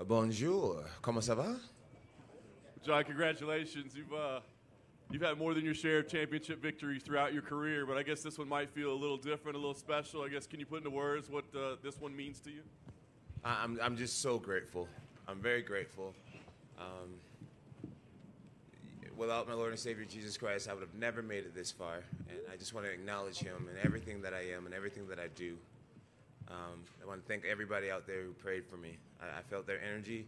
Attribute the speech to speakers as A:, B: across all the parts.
A: Bonjour, comment ça va?
B: John, congratulations. You've had more than your share of championship victories throughout your career, but I guess this one might feel a little different, a little special. I guess, can you put into words what this one means to you?
A: I'm just so grateful. I'm very grateful. Without my Lord and Savior Jesus Christ, I would have never made it this far. And I just want to acknowledge him in everything that I am and everything that I do. I want to thank everybody out there who prayed for me. I felt their energy,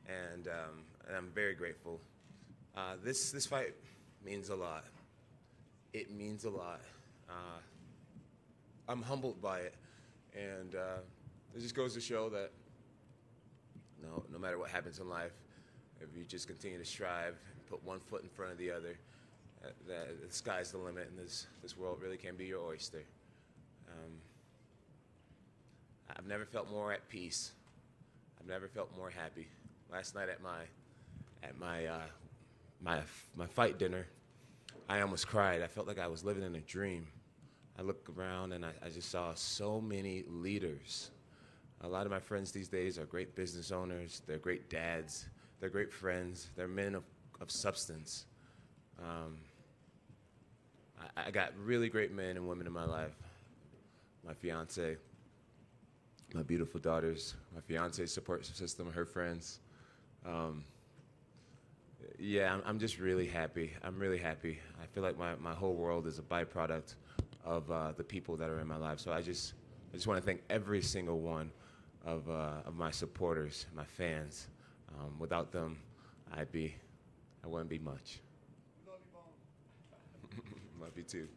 A: and I'm very grateful. This fight means a lot. It means a lot. I'm humbled by it, and it just goes to show that no matter what happens in life, if you just continue to strive, put one foot in front of the other, the sky's the limit, and this world really can be your oyster. I've never felt more at peace. I've never felt more happy. Last night at my fight dinner, I almost cried. I felt like I was living in a dream. I looked around and I just saw so many leaders. A lot of my friends these days are great business owners. They're great dads. They're great friends. They're men of substance. I got really great men and women in my life. My fiance, my beautiful daughters, my fiance's support system, her friends. Yeah, I'm just really happy. I'm really happy. I feel like my whole world is a byproduct of the people that are in my life. So I just want to thank every single one of my supporters, my fans. Without them, I wouldn't be much.
B: Love you, Bone.
A: Love you too.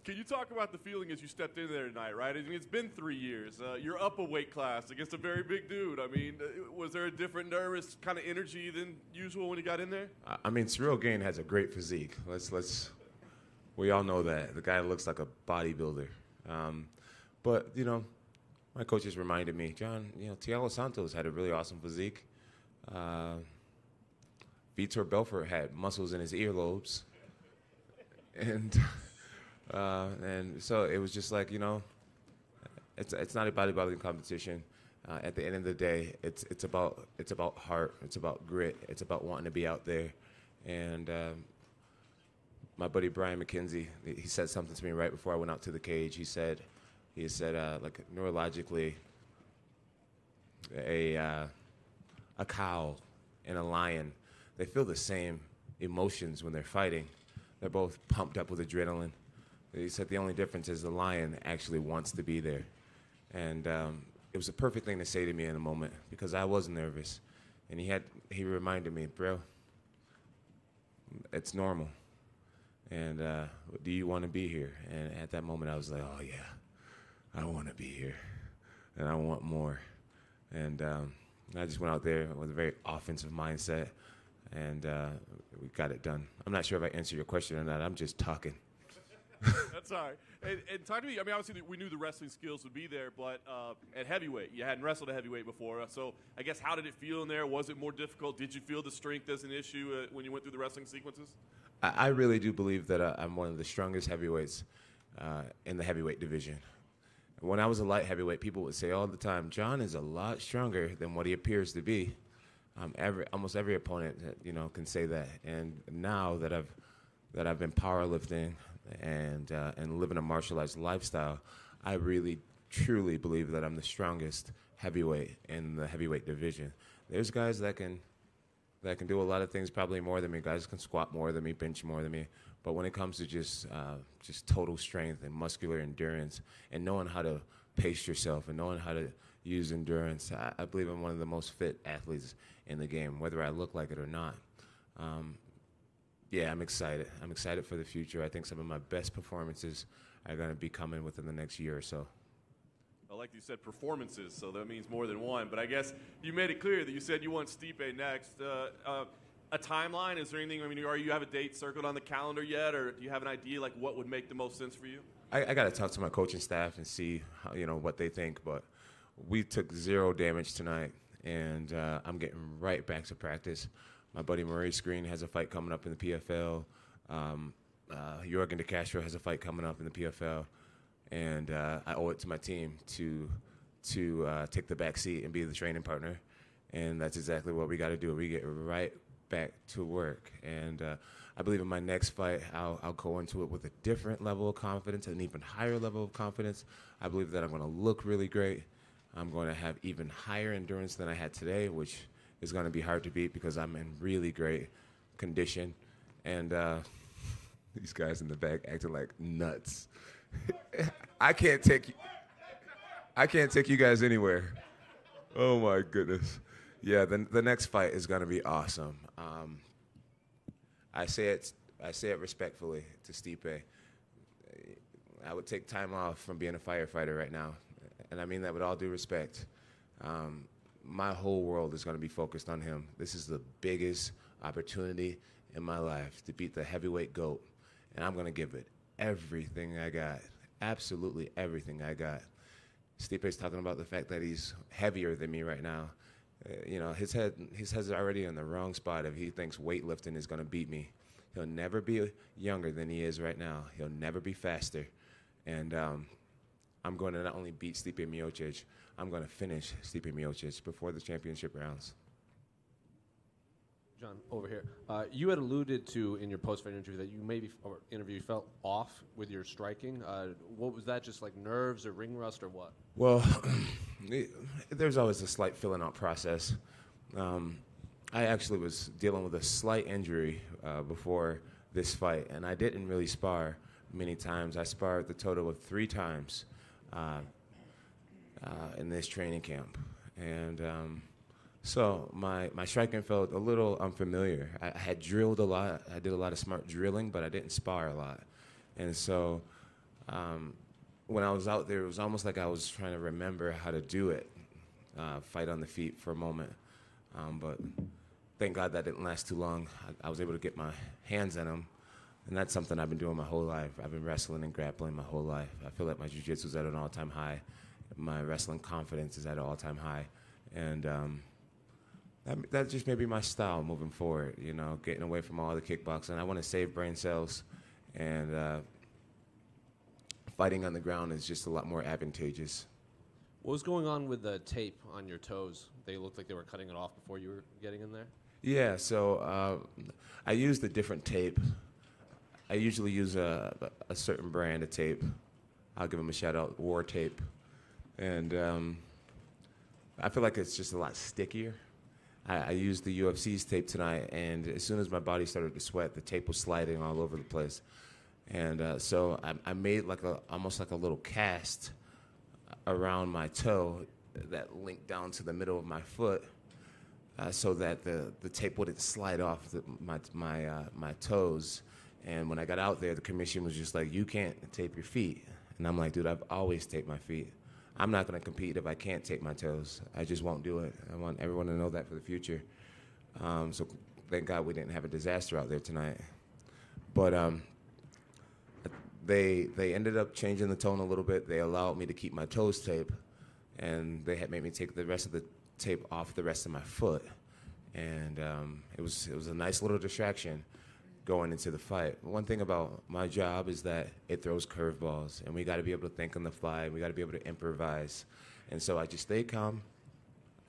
B: Can you talk about the feeling as you stepped in there tonight, right? I mean, it's been 3 years. You're up a weight class against a very big dude. I mean, was there a different nervous kind of energy than usual when you got in there?
A: I mean, Ciryl Gane has a great physique. We all know that. The guy looks like a bodybuilder. But, my coaches reminded me, John, Thiago Santos had a really awesome physique. Vitor Belfort had muscles in his earlobes. And so it was just like, it's not a bodybuilding competition. At the end of the day, it's about heart, it's about grit, it's about wanting to be out there. And my buddy Brian McKenzie, he said something to me right before I went out to the cage. He said, like neurologically, a cow and a lion, they feel the same emotions when they're fighting. They're both pumped up with adrenaline. He said the only difference is the lion actually wants to be there. And it was a perfect thing to say to me in a moment because I was nervous. And he reminded me, bro, it's normal. And do you want to be here? And at that moment I was like, oh yeah, I want to be here. And I want more. And I just went out there with a very offensive mindset. And we got it done. I'm not sure if I answered your question or not. I'm just talking.
B: That's all right. And talk to me, I mean, obviously we knew the wrestling skills would be there, but at heavyweight, you hadn't wrestled at heavyweight before. So I guess how did it feel in there? Was it more difficult? Did you feel the strength as an issue when you went through the wrestling sequences?
A: I really do believe that I'm one of the strongest heavyweights in the heavyweight division. When I was a light heavyweight, people would say all the time, John is a lot stronger than what he appears to be. Almost every opponent, can say that. And now that I've been powerlifting and living a martial arts lifestyle, I really truly believe that I'm the strongest heavyweight in the heavyweight division. There's guys that can do a lot of things probably more than me. Guys can squat more than me, bench more than me. But when it comes to just total strength and muscular endurance and knowing how to pace yourself and knowing how to use endurance, I believe I'm one of the most fit athletes in the game, whether I look like it or not. Yeah, I'm excited. I'm excited for the future. I think some of my best performances are going to be coming within the next year or so.
B: Well, like you said, performances, so that means more than one. But I guess you made it clear that you said you want Stipe next. A timeline? Is there anything, are you have a date circled on the calendar yet, or do you have an idea like what would make the most sense for you?
A: I got to talk to my coaching staff and see how, what they think, but we took 0 damage tonight, and I'm getting right back to practice. My buddy Maurice Green has a fight coming up in the PFL. Jorgen De Castro has a fight coming up in the PFL, and I owe it to my team to take the back seat and be the training partner. And that's exactly what we got to do. We get right back to work. And I believe in my next fight, I'll go into it with a different level of confidence, an even higher level of confidence. I believe that I'm going to look really great. I'm going to have even higher endurance than I had today, which is going to be hard to beat because I'm in really great condition. And these guys in the back acting like nuts. I can't take you guys anywhere. Oh my goodness. Yeah, the next fight is gonna be awesome. I say it respectfully to Stipe. I would take time off from being a firefighter right now, and I mean that with all due respect. My whole world is gonna be focused on him. This is the biggest opportunity in my life to beat the heavyweight GOAT, and I'm gonna give it everything I got, absolutely everything I got. Stipe's talking about the fact that he's heavier than me right now. His head's already in the wrong spot if he thinks weightlifting is going to beat me. He'll never be younger than he is right now. He'll never be faster. And I'm going to not only beat Stipe Miocic, I'm going to finish Stipe Miocic before the championship rounds.
C: John, over here. You had alluded to in your post-fight interview that you felt off with your striking. What was that? Just like nerves or ring rust or what?
A: Well, there's always a slight filling out process. I actually was dealing with a slight injury before this fight, and I didn't really spar many times. I sparred the total of 3 times in this training camp, and so my striking felt a little unfamiliar. I had drilled a lot. I did a lot of smart drilling, but I didn't spar a lot. And so when I was out there, it was almost like I was trying to remember how to do it, fight on the feet for a moment. But thank God that didn't last too long. I was able to get my hands on them, and that's something I've been doing my whole life. I've been wrestling and grappling my whole life. I feel like my jiu-jitsu is at an all-time high. My wrestling confidence is at an all-time high. And that just may be my style moving forward, getting away from all the kickboxing. I want to save brain cells, and fighting on the ground is just a lot more advantageous.
C: What was going on with the tape on your toes? They looked like they were cutting it off before you were getting in there?
A: Yeah, so I used a different tape. I usually use a certain brand of tape. I'll give them a shout-out, War Tape. And I feel like it's just a lot stickier. I used the UFC's tape tonight, and as soon as my body started to sweat, the tape was sliding all over the place. And so I made almost like a little cast around my toe that linked down to the middle of my foot, so that the tape wouldn't slide off my toes. And when I got out there, the commission was just like, "You can't tape your feet." And I'm like, "Dude, I've always taped my feet. I'm not going to compete if I can't tape my toes. I just won't do it. I want everyone to know that for the future." So thank God we didn't have a disaster out there tonight. But they ended up changing the tone a little bit. They allowed me to keep my toes taped, and they had made me take the rest of the tape off the rest of my foot. And it was a nice little distraction going into the fight. One thing about my job is that it throws curveballs, and we got to be able to think on the fly. We got to be able to improvise. And so I just stayed calm.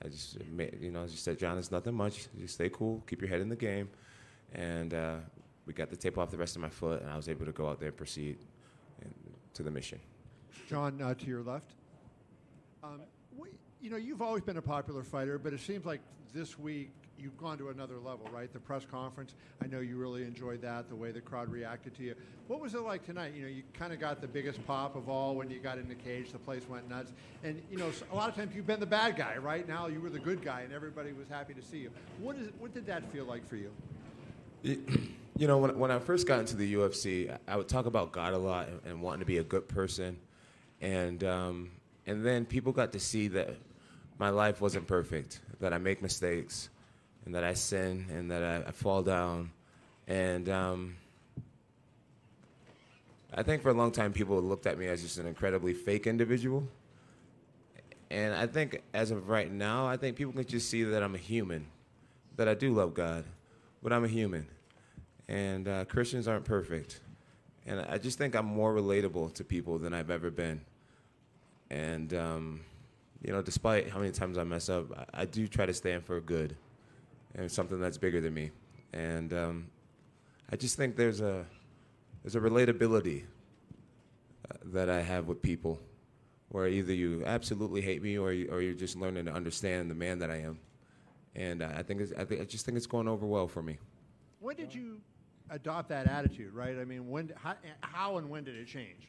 A: I just said, "John, it's nothing much. Just stay cool, keep your head in the game." And we got the tape off the rest of my foot, and I was able to go out there and proceed to the mission.
D: John, to your left. You've always been a popular fighter, but it seems like this week you've gone to another level, right? The press conference, I know you really enjoyed that, the way the crowd reacted to you. What was it like tonight? You kind of got the biggest pop of all when you got in the cage. The place went nuts. And, a lot of times you've been the bad guy, right? Now you were the good guy, and everybody was happy to see you. What did that feel like for you?
A: When I first got into the UFC, I would talk about God a lot and wanting to be a good person. And then people got to see that my life wasn't perfect, that I make mistakes, and that I sin, and that I fall down. And I think for a long time people looked at me as just an incredibly fake individual. And I think as of right now, I think people can just see that I'm a human, that I do love God, but I'm a human. And Christians aren't perfect. And I just think I'm more relatable to people than I've ever been. And despite how many times I mess up, I do try to stand for good and something that's bigger than me. And I just think there's a relatability that I have with people, where either you absolutely hate me or you're just learning to understand the man that I am. And I just think it's going over well for me.
D: When did you adopt that attitude, right? I mean, how and when did it change?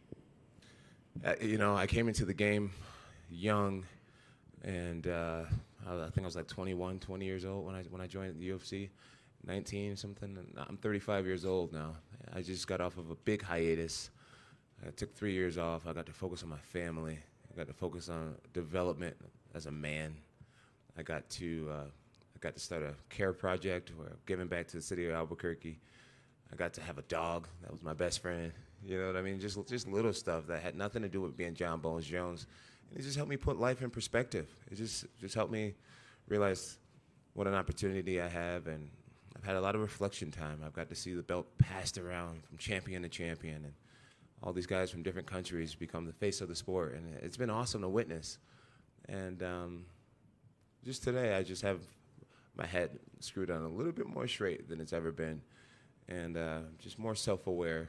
A: I came into the game young, and I think I was like 21, 20 years old when I joined the UFC, 19 something. And I'm 35 years old now. I just got off of a big hiatus. I took 3 years off. I got to focus on my family. I got to focus on development as a man. I got to start a care project where I'm giving back to the city of Albuquerque. I got to have a dog. That was my best friend. You know what I mean? Just little stuff that had nothing to do with being Jon Bones Jones. And it just helped me put life in perspective. It just helped me realize what an opportunity I have. And I've had a lot of reflection time. I've got to see the belt passed around from champion to champion. And all these guys from different countries become the face of the sport. And it's been awesome to witness. And just today, I just have my head screwed on a little bit more straight than it's ever been. And just more self-aware.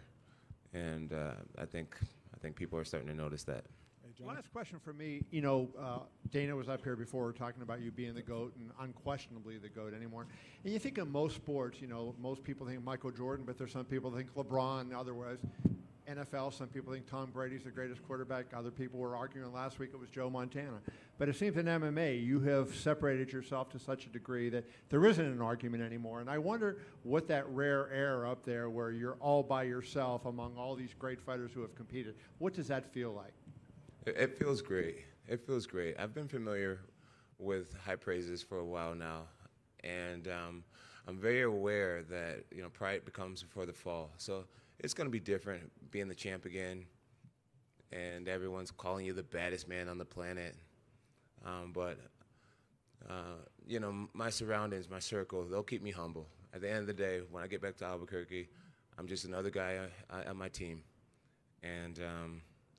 A: And I think people are starting to notice that.
D: Last question for me. Dana was up here before talking about you being the GOAT and unquestionably the GOAT anymore. And you think of most sports, most people think Michael Jordan, but there's some people think LeBron, otherwise. NFL, some people think Tom Brady's the greatest quarterback. Other people were arguing last week it was Joe Montana. But it seems in MMA you have separated yourself to such a degree that there isn't an argument anymore. And I wonder what that rare air up there where you're all by yourself among all these great fighters who have competed, what does that feel like?
A: It feels great. It feels great. I've been familiar with high praises for a while now. And I'm very aware that, pride becomes before the fall. So it's going to be different being the champ again, and everyone's calling you the baddest man on the planet. But my surroundings, my circle, they'll keep me humble. At the end of the day, when I get back to Albuquerque, I'm just another guy on my team. And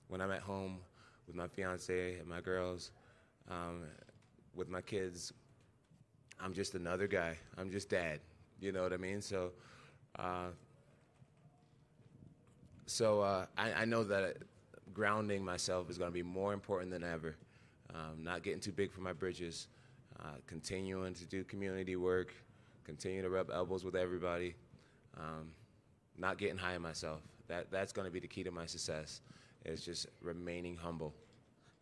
A: when I'm at home with my fiance and my girls, with my kids, I'm just another guy. I'm just dad. You know what I mean? So I know that grounding myself is going to be more important than ever. Not getting too big for my britches, continuing to do community work, continue to rub elbows with everybody, not getting high on myself. That's going to be the key to my success, is just remaining humble.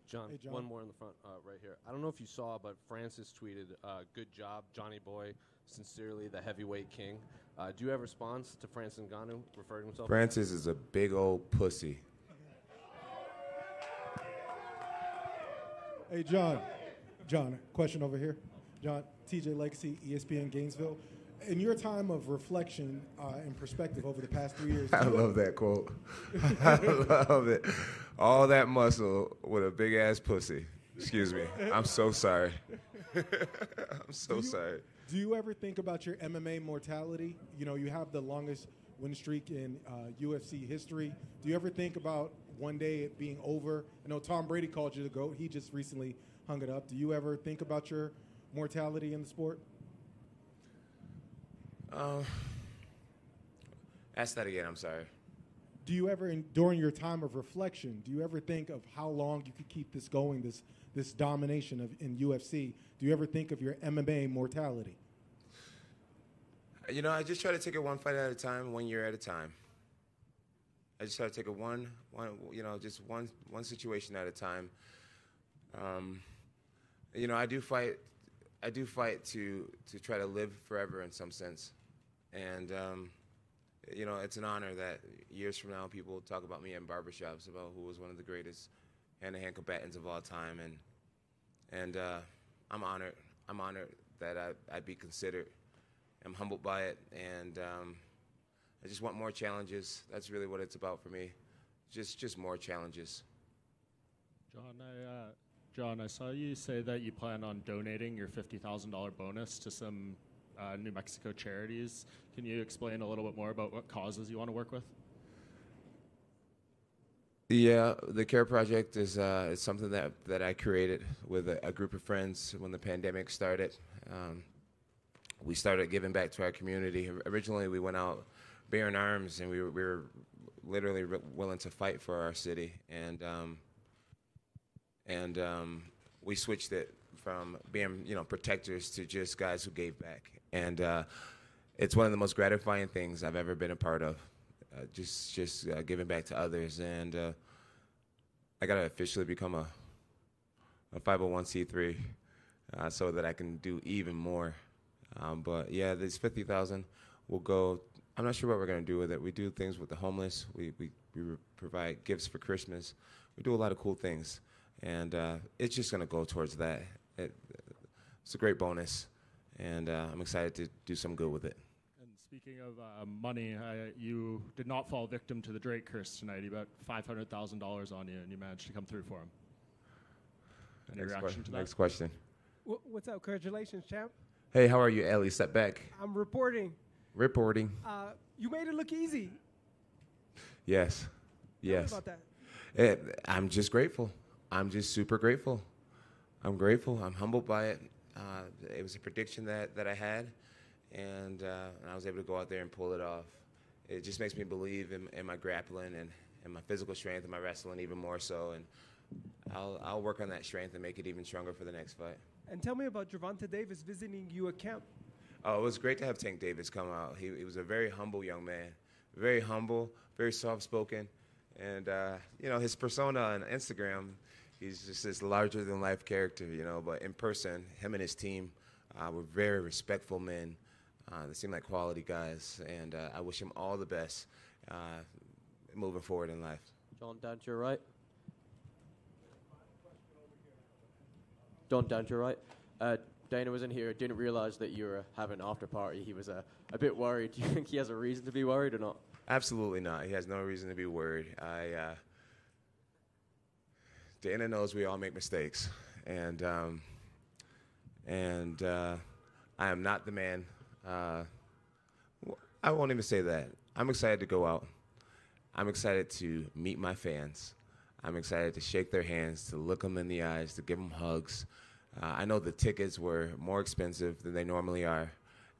C: John, hey, John, one more in the front right here. I don't know if you saw, but Francis tweeted, good job, Johnny Boy, sincerely the heavyweight king. Do you have a response to Francis Ngannou referring to himself?
A: Francis is a big old pussy.
E: Hey, John, question over here. John, TJ Legacy, ESPN Gainesville. In your time of reflection and perspective over the past 3 years.
A: I love that quote. I love it. All that muscle with a big ass pussy. Excuse me. I'm so sorry. I'm so sorry.
E: Do you ever think about your MMA mortality? You have the longest win streak in UFC history. Do you ever think about one day it being over? I know Tom Brady called you the GOAT. He just recently hung it up. Do you ever think about your mortality in the sport?
A: Ask that again. I'm sorry.
E: Do you ever, during your time of reflection, do you ever think of how long you could keep this going, this domination in UFC? Do you ever think of your MMA mortality?
A: I just try to take it one fight at a time, 1 year at a time. I just try to take it one situation at a time. I do fight to try to live forever in some sense. And, it's an honor that years from now people will talk about me in barbershops about who was one of the greatest hand-to-hand combatants of all time. And I'm honored. I'm honored that I'd be considered. I'm humbled by it. And I just want more challenges. That's really what it's about for me. Just more challenges.
F: John, I saw you say that you plan on donating your $50,000 bonus to some New Mexico charities. Can you explain a little bit more about what causes you want to work with?
A: The Care Project is something that I created with a group of friends when the pandemic started. We started giving back to our community. Originally, we went out bearing arms, and we were literally willing to fight for our city. And we switched it from being, protectors to just guys who gave back. And it's one of the most gratifying things I've ever been a part of. Just giving back to others, and I gotta officially become a 501c3 so that I can do even more. But yeah, this 50,000 will go. I'm not sure what we're gonna do with it. We do things with the homeless. We provide gifts for Christmas. We do a lot of cool things, and it's just gonna go towards that. It's a great bonus, and I'm excited to do some good with it.
F: Speaking of money, you did not fall victim to the Drake curse tonight. He bet $500,000 on you, and you managed to come through for him. Any reaction to that?
A: Next question.
G: What's up? Congratulations, champ.
A: Hey, how are you, Ellie? Step back.
G: I'm reporting.
A: Reporting.
G: You made it look easy.
A: Yes.
G: Tell me about that.
A: I'm just grateful. I'm just super grateful. I'm grateful. I'm humbled by it. It was a prediction that I had. And I was able to go out there and pull it off. It just makes me believe in my grappling and my physical strength and my wrestling even more so. And I'll work on that strength and make it even stronger for the next fight.
G: And tell me about Gervonta Davis visiting you at camp.
A: Oh, it was great to have Tank Davis come out. He was a very humble young man, very humble, very soft-spoken. And, his persona on Instagram, he's just this larger-than-life character, But in person, him and his team were very respectful men. They seem like quality guys, and I wish him all the best moving forward in life.
H: John, down to your right. John, down to your right. Dana was in here, didn't realize that you were having an after party. He was a bit worried. Do you think he has a reason to be worried or not?
A: Absolutely not. He has no reason to be worried. Dana knows we all make mistakes, and I am not the man. I won't even say that. I'm excited to go out. I'm excited to meet my fans. I'm excited to shake their hands, to look them in the eyes, to give them hugs. I know the tickets were more expensive than they normally are,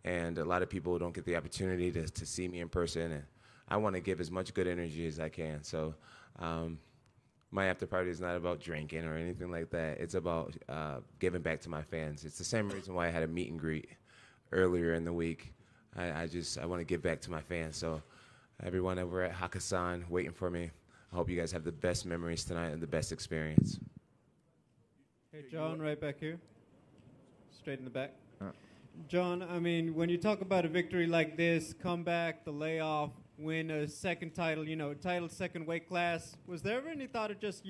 A: and a lot of people don't get the opportunity to see me in person, and I want to give as much good energy as I can. So my after party is not about drinking or anything like that. It's about giving back to my fans. It's the same reason why I had a meet and greet earlier in the week. I want to give back to my fans. So everyone over at Hakkasan waiting for me, I hope you guys have the best memories tonight and the best experience.
I: Hey, John, right back here. Straight in the back. John, I mean, when you talk about a victory like this, comeback, the layoff, win a second title, title second weight class, was there ever any thought of just,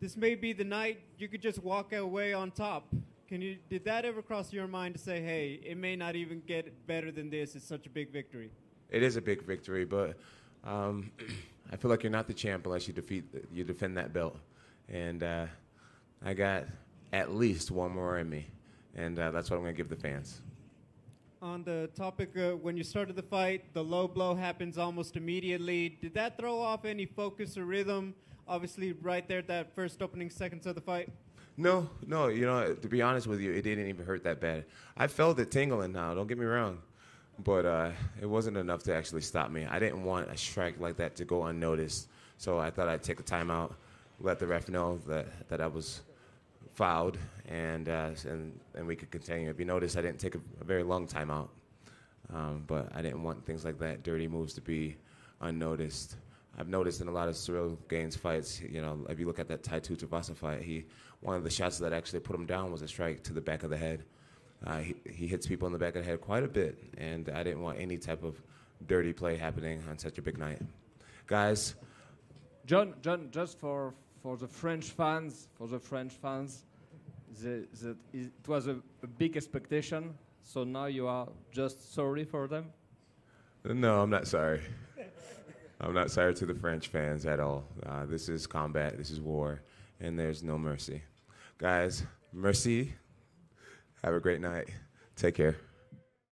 I: this may be the night you could just walk away on top? Did that ever cross your mind to say, hey, it may not even get better than this, it's such a big victory?
A: It is a big victory, but I feel like you're not the champ unless you defend that belt. And I got at least one more in me, and that's what I'm going to give the fans.
I: On the topic when you started the fight, the low blow happens almost immediately. Did that throw off any focus or rhythm? Obviously, right there, that first opening seconds of the fight.
A: No. To be honest with you, it didn't even hurt that bad. I felt it tingling now, don't get me wrong. But it wasn't enough to actually stop me. I didn't want a strike like that to go unnoticed. So I thought I'd take a timeout, let the ref know that I was fouled, and we could continue. If you notice, I didn't take a very long timeout. But I didn't want things like that, dirty moves, to be unnoticed. I've noticed in a lot of Ciryl Gane's fights, if you look at that Tai Tuivasa fight, one of the shots that actually put him down was a strike to the back of the head. He hits people in the back of the head quite a bit, and I didn't want any type of dirty play happening on such a big night. Guys.
J: John, just for the French fans, it was a big expectation, so now you are just sorry for them?
A: No, I'm not sorry. I'm not sorry to the French fans at all. This is combat, this is war, and there's no mercy. Guys, merci. Have a great night. Take care.